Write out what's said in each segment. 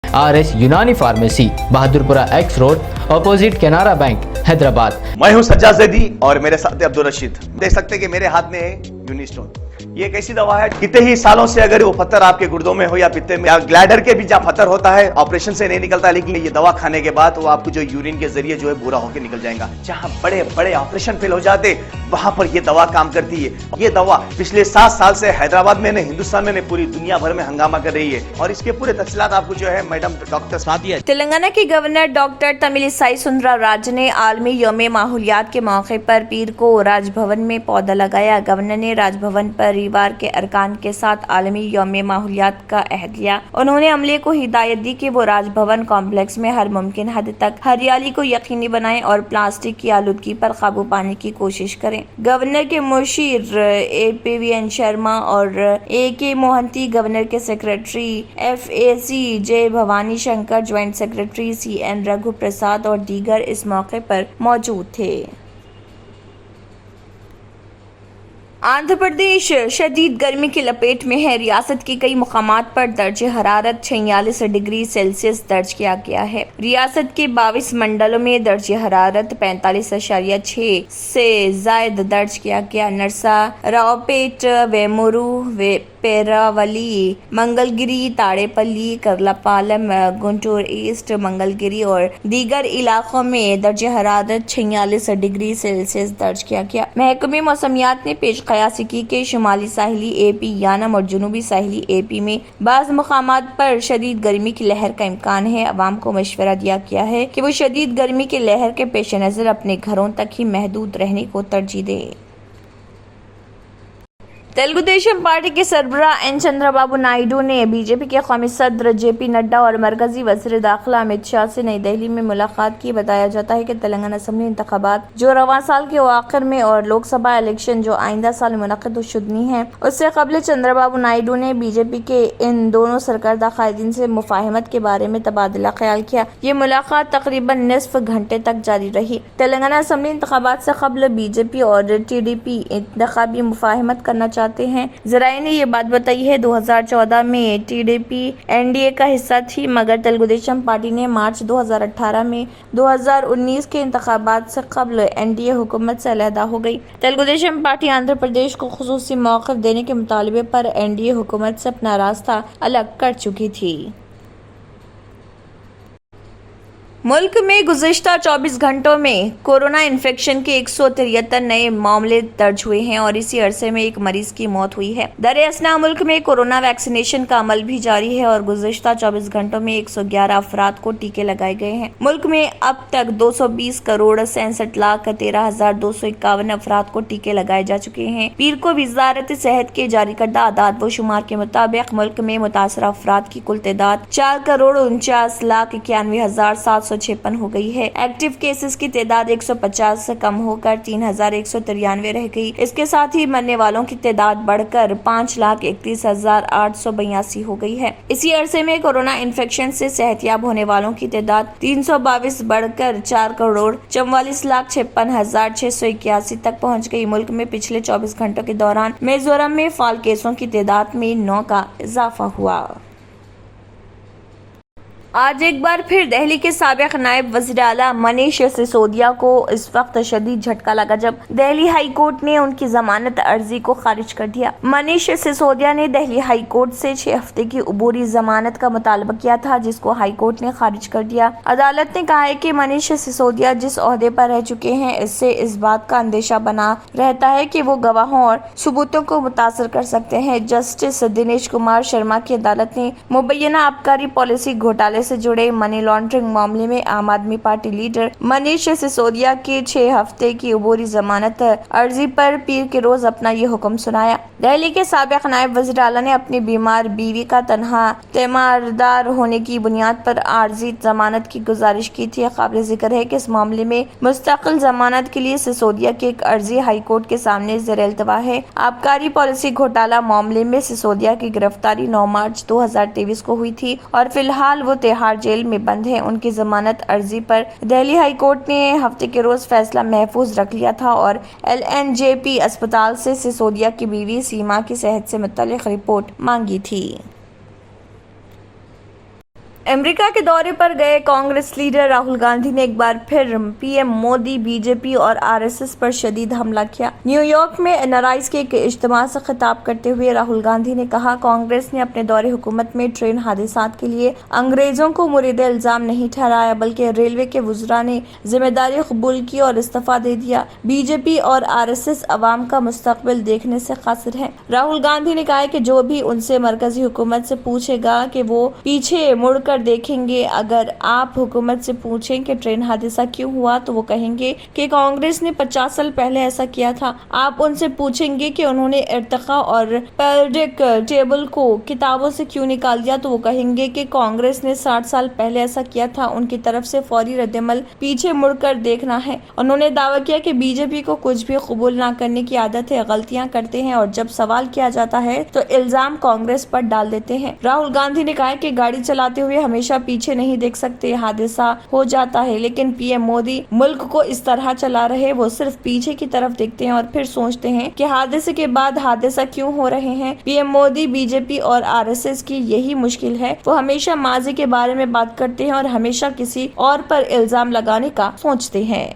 RS यूनानी pharmacy, Bahadurpura X road, opposite Canara bank, Hyderabad. मैं हूं सज्जाद ज़ैदी और मेरे साथ अब्दुल रशीद। देख सकते हैं कि मेरे हाथ में है यूनिस्टोन। ये एक ऐसी दवा है, कितने ही सालों से अगर वो पत्थर आपके गुर्दों में हो या पित्ते में या ग्लैडर के भी जहाँ पत्थर होता है, ऑपरेशन से नहीं निकलता, लेकिन ये दवा खाने के बाद वो आपको जो यूरिन के जरिए जो है पूरा होकर निकल जाएगा। जहाँ बड़े बड़े ऑपरेशन फेल हो जाते, वहां पर ये दवा काम करती है। ये दवा पिछले 7 साल से हैदराबाद में, हिंदुस्तान में, पूरी दुनिया भर में हंगामा कर रही है और इसके पूरे तफसीलात आपको जो है मैडम डॉक्टर सादिया। तेलंगाना के गवर्नर डॉक्टर तमिलिसाई सुंदरराजन ने आलमी यौम माहौलियात के मौके पर पीर को राजभवन में पौधा लगाया। गवर्नर ने राजभवन परिवार के अरकान के साथ आलमी यौम माहौलियात का अहद लिया। उन्होंने अमले को हिदायत दी कि वो राजभवन कॉम्प्लेक्स में हर मुमकिन हद तक हरियाली को यकीनी बनाएं और प्लास्टिक की आलूदगी पर काबू पाने की कोशिश करें। गवर्नर के मुशीर APVN शर्मा और AK मोहंती, गवर्नर के secretary FAC J Bhavani Shankar, joint secretary CN Raghu Prasad और दीगर इस मौके पर मौजूद थे। आंध्र प्रदेश शदीद गर्मी की लपेट में है। रियासत के कई मुकामात पर दर्जे हरारत 46 डिग्री सेल्सियस दर्ज किया गया है। रियासत के 22 मंडलों में दर्जे हरारत 45.6 से जायद दर्ज किया गया। नरसा, रावपेट, वेमुरू, पेरावली, मंगलगिरी, ताड़ेपल्ली, करलापालम, गुंटूर ईस्ट, मंगलगिरी और दीगर इलाकों में दर्जे हरारत 46 डिग्री सेल्सियस दर्ज किया गया। महकमे मौसमियात ने पेश कयासी की कि शुमाली साहिली AP, यानम और जुनूबी साहिली AP में बाज़ मुकामात पर शदीद गर्मी की लहर का इम्कान है। अवाम को मशवरा दिया गया है कि वो शदीद गर्मी की लहर के पेश नज़र अपने घरों तक ही महदूद रहने को तरजीह दें। तेलुगु देशम पार्टी के सरबराह N चंद्रबाबू नायडू ने BJP के कौमी सदर JP नड्डा और मरकजी वज़ीर दाखिला अमित शाह से नई दिल्ली में मुलाकात की। बताया जाता है कि तेलंगाना असम्बली इंतखाबात जो रवां साल के आखिर में और लोकसभा इलेक्शन जो आइंदा साल मुनक़िद शुदनी है, उससे कबल चंद्रबाबू नायडू ने BJP के इन दोनों सरकर्दा कायदीन से मुफाहमत के बारे में तबादला ख्याल किया। ये मुलाकात तकरीबन निसफ घंटे तक जारी रही। तेलंगाना असम्बली इंतखाबात से कबल BJP और TDP इंतखाबी मुफाहमत करना चाहते हैं। ज़राए ने ये बात बताई है। 2014 में TDP NDA का हिस्सा थी, मगर तेलुगु देशम पार्टी ने मार्च 2018 में 2019 के इंतखाबात से कबल NDA हुकूमत से अलहदा हो गई। तेलुगु देशम पार्टी आंध्र प्रदेश को खुसूसी मौक़िफ़ देने के मुतालबे पर NDA हुकूमत से अपना रास्ता अलग कर चुकी थी। मुल्क में गुज़िश्ता 24 घंटों में कोरोना इन्फेक्शन के 173 नए मामले दर्ज हुए हैं और इसी अरसे में एक मरीज की मौत हुई है। दरअसल मुल्क में कोरोना वैक्सीनेशन का अमल भी जारी है और गुज़िश्ता 24 घंटों में 111 अफराद को टीके लगाए गए हैं। मुल्क में अब तक 220 करोड़ 67,13,251 अफराद को टीके लगाए जा चुके हैं। पीर को वज़ारत सेहत के जारी करदा आदाद व शुमार के मुताबिक मुल्क में मुतासरा अफराद की कुल तादाद 4,49,91,756 हो गई है। एक्टिव केसेस की तादाद 150 से कम होकर 3,193 रह गई। इसके साथ ही मरने वालों की तादाद बढ़कर 5,31,882 हो गई है। इसी अरसे में कोरोना इन्फेक्शन से सेहतयाब होने वालों की तादाद 322 बढ़कर 4,54,56,681 तक पहुँच गई। मुल्क में पिछले 24 घंटों के दौरान मिजोरम में फाल केसों की तादाद में 9 का इजाफा हुआ। आज एक बार फिर दिल्ली के साबिक नायब वज़ीर आला मनीष सिसोदिया को इस वक्त शदीद झटका लगा जब दिल्ली हाई कोर्ट ने उनकी जमानत अर्जी को खारिज कर दिया। मनीष सिसोदिया ने दिल्ली हाई कोर्ट से 6 हफ्ते की अबूरी जमानत का मुतालबा किया था, जिसको हाई कोर्ट ने खारिज कर दिया। अदालत ने कहा है कि मनीष सिसोदिया जिस ओहदे पर रह चुके हैं, इससे इस बात का अंदेशा बना रहता है कि वो गवाहों और सबूतों को मुतासर कर सकते हैं। जस्टिस दिनेश कुमार शर्मा की अदालत ने मुबैना आबकारी पॉलिसी घोटाले से जुड़े मनी लॉन्ड्रिंग मामले में आम आदमी पार्टी लीडर मनीष सिसोदिया की 6 हफ्ते की अबूरी जमानत अर्जी पर पीर के रोज अपना ये हुक्म सुनाया। दिल्ली के साबिक नायब वज़ीर आला ने अपनी बीमार बीवी का तनहा तीमारदार होने की बुनियाद पर आर्जी जमानत की गुजारिश की थी। काबिल जिक्र है कि इस मामले में मुस्तकिल जमानत के लिए सिसोदिया की एक अर्जी हाई कोर्ट के सामने ज़ेर इल्तवा है। आबकारी पॉलिसी घोटाला मामले में सिसोदिया की गिरफ्तारी 9 मार्च 2023 को हुई थी और फिलहाल वो तिहाड़ जेल में बंद है। उनकी जमानत अर्जी पर दिल्ली हाई कोर्ट ने हफ्ते के रोज फैसला महफूज रख लिया था और LNJP अस्पताल से सिसोदिया की बीवी सीमा की सेहत से मुतल्लिक रिपोर्ट मांगी थी। अमेरिका के दौरे पर गए कांग्रेस लीडर राहुल गांधी ने एक बार फिर पीएम मोदी, बीजेपी और आरएसएस पर शदीद हमला किया। न्यूयॉर्क में एनआरआईज के एक इज्तिमा से खिताब करते हुए राहुल गांधी ने कहा, कांग्रेस ने अपने दौरे हुकूमत में ट्रेन हादसात के लिए अंग्रेजों को मुरीद इल्जाम नहीं ठहराया, बल्कि रेलवे के वुज़रा ने जिम्मेदारी कबूल की और इस्तीफा दे दिया। बीजेपी और आरएसएस अवाम का मुस्तकबिल देखने से कासिर है। राहुल गांधी ने कहा कि जो भी उनसे मरकजी हुकूमत से पूछेगा कि वो पीछे मुड़कर देखेंगे। अगर आप हुकूमत से पूछें कि ट्रेन हादसा क्यों हुआ तो वो कहेंगे कि कांग्रेस ने 50 साल पहले ऐसा किया था। आप उनसे पूछेंगे कि उन्होंने इर्तिका और पीरियडिक टेबल को किताबों से क्यों निकाल दिया तो वो कहेंगे कि कांग्रेस ने 60 साल पहले ऐसा किया था। उनकी तरफ से फौरी रद्दअमल पीछे मुड़कर देखना है। उन्होंने दावा किया कि बीजेपी को कुछ भी कबूल ना करने की आदत है, गलतियां करते हैं और जब सवाल किया जाता है तो इल्जाम कांग्रेस पर डाल देते हैं। राहुल गांधी ने कहा कि गाड़ी चलाते हुए हमेशा पीछे नहीं देख सकते, हादसा हो जाता है, लेकिन पीएम मोदी मुल्क को इस तरह चला रहे, वो सिर्फ पीछे की तरफ देखते हैं और फिर सोचते हैं कि हादसे के बाद हादसा क्यों हो रहे हैं। पीएम मोदी, बीजेपी और आरएसएस की यही मुश्किल है, वो हमेशा माजी के बारे में बात करते हैं और हमेशा किसी और पर इल्जाम लगाने का सोचते हैं।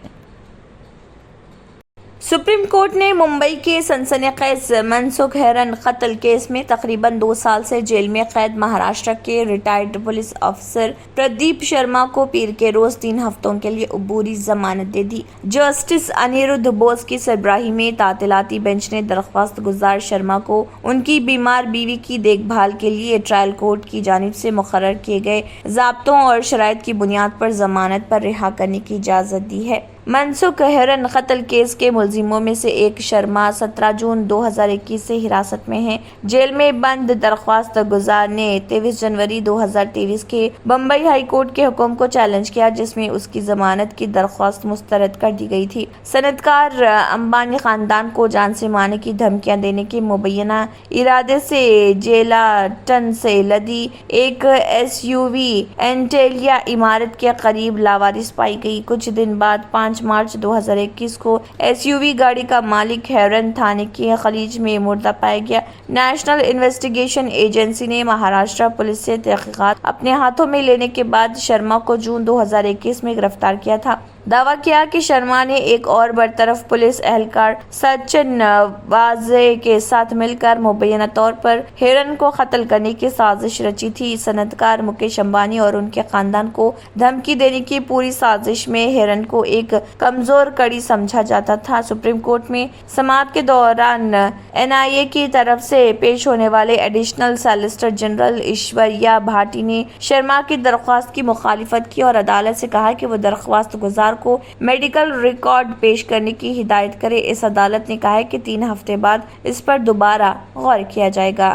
सुप्रीम कोर्ट ने मुंबई के सनसनीखेज मनसुख हिरन कत्ल केस में तकरीबन 2 साल से जेल में कैद महाराष्ट्र के रिटायर्ड पुलिस अफसर प्रदीप शर्मा को पीर के रोज 3 हफ्तों के लिए अबूरी जमानत दे दी। जस्टिस अनिरुद्ध बोस की सरबराही में तातीलाती बेंच ने दरख्वास्त गुजार शर्मा को उनकी बीमार बीवी की देखभाल के लिए ट्रायल कोर्ट की जानिब से मुकर्रर किए गए ज़ाब्तों और शराइत की बुनियाद पर जमानत पर रिहा करने की इजाज़त दी है। मनसुख हिरन कत्ल केस के मुलजिमों में से एक शर्मा 17 जून 2021 से हिरासत में है। जेल में बंद दरख्वास्त गुजार ने 23 जनवरी 2023 के बम्बई हाई कोर्ट के हुक्म को चैलेंज किया, जिसमें उसकी जमानत की दरख्वास्त मुस्तरद कर दी गई थी। सनतकार अंबानी खानदान को जान से मारने की धमकियां देने के मुबैना इरादे से जेलाटन से लदी एक SUV एंटेलिया इमारत के करीब लावारिस पाई गई। कुछ दिन बाद 5 मार्च 2021 को SUV गाड़ी का मालिक हिरन थाने के खलीज में मुर्दा पाया गया। नेशनल इन्वेस्टिगेशन एजेंसी ने महाराष्ट्र पुलिस से तहकीकात अपने हाथों में लेने के बाद शर्मा को जून 2021 में गिरफ्तार किया था। दावा किया कि शर्मा ने एक और बरतरफ पुलिस एहलकार सचिन वाजे के साथ मिलकर मुबैना तौर पर हिरन को कत्ल करने की साजिश रची थी। सनतकार मुकेश अंबानी और उनके खानदान को धमकी देने की पूरी साजिश में हिरन को एक कमजोर कड़ी समझा जाता था। सुप्रीम कोर्ट में समाअत के दौरान NIA की तरफ से पेश होने वाले additional solicitor general Ishwariya Bhati ने शर्मा की दरख्वास्त की मुखालिफत की और अदालत से कहा कि वो दरख्वास्त गुजार को मेडिकल रिकॉर्ड पेश करने की हिदायत करे। इस अदालत ने कहा है कि 3 हफ्ते बाद इस पर दोबारा गौर किया जाएगा।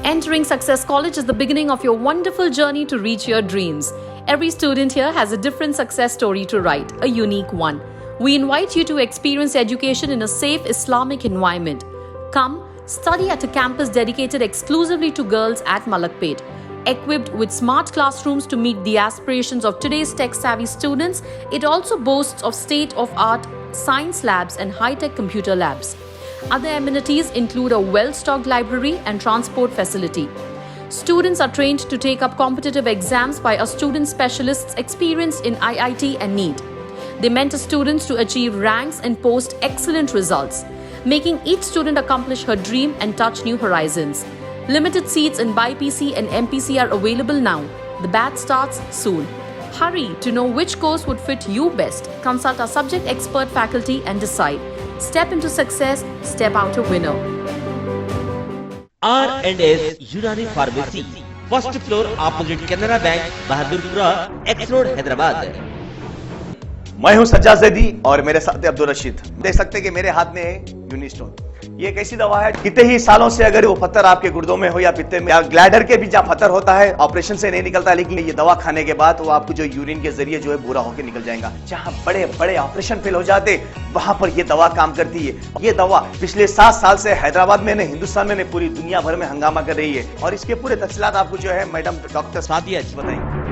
Entering Success College is the beginning of your wonderful journey to reach your dreams. Every student here has a different success story to write, a unique one. We invite you to experience education in a safe Islamic environment. Come, study at a campus dedicated exclusively to girls at Malakpet. Equipped with smart classrooms to meet the aspirations of today's tech-savvy students, it also boasts of state-of-art science labs and high-tech computer labs. Other amenities include a well-stocked library and transport facility. Students are trained to take up competitive exams by our student specialists experienced in IIT and NEET. They mentor students to achieve ranks and post excellent results, making each student accomplish her dream and touch new horizons. Limited seats in BIPC and MPC are available now. The batch starts soon. Hurry to know which course would fit you best. Consult our subject expert faculty and decide. Step into success, step out a winner. R&S Unani Pharmacy, first floor opposite Canara Bank, Bahadurpura, X Road, Hyderabad. मैं हूं सज्जाद ज़ैदी और मेरे साथ है अब्दुल रशीद। देख सकते हैं कि मेरे हाथ में है यूनिस्टोन। ये एक ऐसी दवा है, कितने ही सालों से अगर वो पत्थर आपके गुर्दों में हो या पित्ते में या ग्लैडर के भी जहाँ पत्थर होता है, ऑपरेशन से नहीं निकलता, लेकिन ये दवा खाने के बाद वो आपको जो यूरिन के जरिए जो है बुरा होकर निकल जाएगा। जहाँ बड़े बड़े ऑपरेशन फेल हो जाते वहां पर ये दवा काम करती है। ये दवा पिछले 7 साल से हैदराबाद में नहीं, हिंदुस्तान में नहीं, पूरी दुनिया भर में हंगामा कर रही है। और इसके पूरे तफसीलात आपको जो है मैडम डॉक्टर सादिया जी बताएंगे।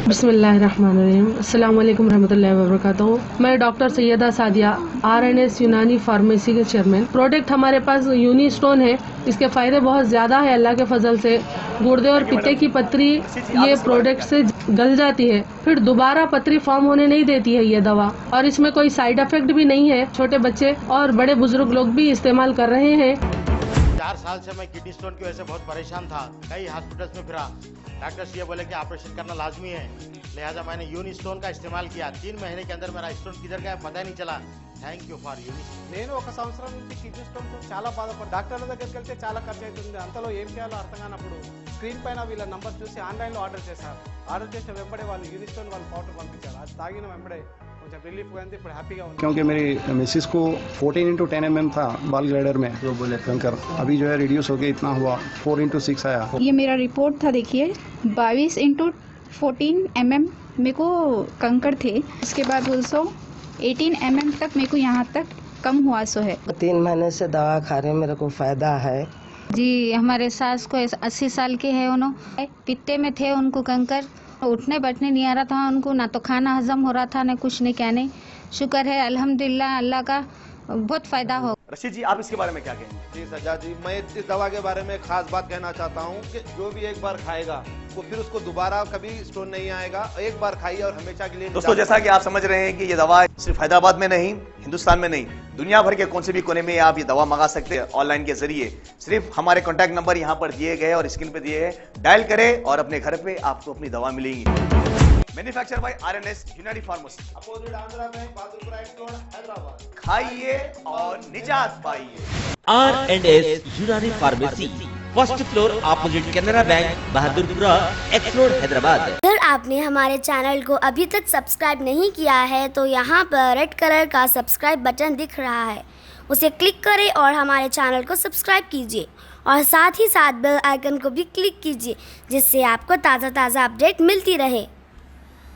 बिस्मिल्लाहिर्रहमानिर्रहीम, अस्सलाम वालेकुम रहमतुल्लाहि व बरकातहू। मैं डॉक्टर सैयदा सादिया RNS यूनानी फार्मेसी के चेयरमैन। प्रोडक्ट हमारे पास यूनी स्टोन है, इसके फायदे बहुत ज़्यादा है अल्लाह के फजल से। गुर्दे और पित्ते की पथरी ये प्रोडक्ट से गल जाती है, फिर दोबारा पथरी फॉर्म होने नहीं देती है ये दवा, और इसमें कोई साइड इफेक्ट भी नहीं है। छोटे बच्चे और बड़े बुजुर्ग लोग भी इस्तेमाल कर रहे हैं। 4 साल से मैं किडनी स्टोन की वजह से बहुत परेशान था, कई हॉस्पिटल्स में फिरा। डॉक्टर्स ये बोले कि ऑपरेशन करना लाजमी है, लिहाजा मैंने यूनी स्टोन का इस्तेमाल किया। 3 महीने के अंदर मेरा स्टोन किधर गया पता ही नहीं चला। థ్యాంక్ యూ ఫర్ యూని నేను ఒక సంవత్సరం నుంచి కిడ్నీ స్టోన్తో చాలా బాధపడ్డా. డాక్టర్ల దగ్గరికి వెళ్తే చాలా ఖర్చు అవుతుంది, అంతలో ఏం చేయాలో అర్థం కానప్పుడు స్క్రీన్ పైన వీళ్ళ నంబర్ చూసి ఆన్లైన్లో ఆర్డర్ చేశారు. ఆర్డర్ చేసిన వెంబడే వాళ్ళు యూని స్టోన్ వాళ్ళు పౌడర్ పంపించారు. అది తాగిన వెంబడే కొంచెం రిలీఫ్ అయింది, ఇప్పుడు హ్యాపీగా ఉంది. क्योंकि मेरी मिसिस को 14x10 mm था बाल ग्लाइडर में जो बोले कंकर, अभी जो है रिड्यूस हो गया, इतना हुआ 4x6 आया। ये मेरा रिपोर्ट था, देखिए 22x14 mm मेरे को कंकड़ थे। उसके बाद 18 mm तक मेरे को यहाँ तक कम हुआ सो है। 3 महीने से दवा खा रहे हैं, मेरे को फायदा है जी। हमारे सास को 80 साल के है, उन्होंने पित्ते में थे, उनको कंकर, उठने बैठने नहीं आ रहा था उनको, ना तो खाना हजम हो रहा था, ना कुछ नहीं क्या नहीं। शुक्र है अल्हम्दुलिल्लाह, अल्लाह का बहुत फायदा हो। रशीद जी, आप इसके बारे में क्या कहेंगे? जी सज्जाद जी, मैं इस दवा के बारे में खास बात कहना चाहता हूँ कि जो भी एक बार खाएगा वो फिर उसको दोबारा कभी स्टोन नहीं आएगा। एक बार खाइए और हमेशा के लिए। दोस्तों, जैसा कि आप समझ रहे हैं कि ये दवा सिर्फ हैदराबाद में नहीं, हिंदुस्तान में नहीं, दुनिया भर के कौन से भी कोने में आप ये दवा मंगा सकते हैं ऑनलाइन के जरिए। सिर्फ हमारे कॉन्टैक्ट नंबर यहाँ पर दिए गए और स्क्रीन पे दिए हैं, डायल करें और अपने घर पे आपको अपनी दवा मिलेगी। मैन्युफैक्चर बाय RNS यूनानी pharmacy, opposite Andhra bank, Bahadurpura x road, Hyderabad. खाइए और निजात पाइए। R&S यूनानी pharmacy, first floor opposite Canara bank, Bahadurpura x road, Hyderabad. अगर आपने हमारे चैनल को अभी तक सब्सक्राइब नहीं किया है तो यहाँ पर रेड कलर का सब्सक्राइब बटन दिख रहा है, उसे क्लिक करें और हमारे चैनल को सब्सक्राइब कीजिए और साथ ही साथ बेल आइकन को भी क्लिक कीजिए, जिससे आपको ताज़ा अपडेट मिलती रहे।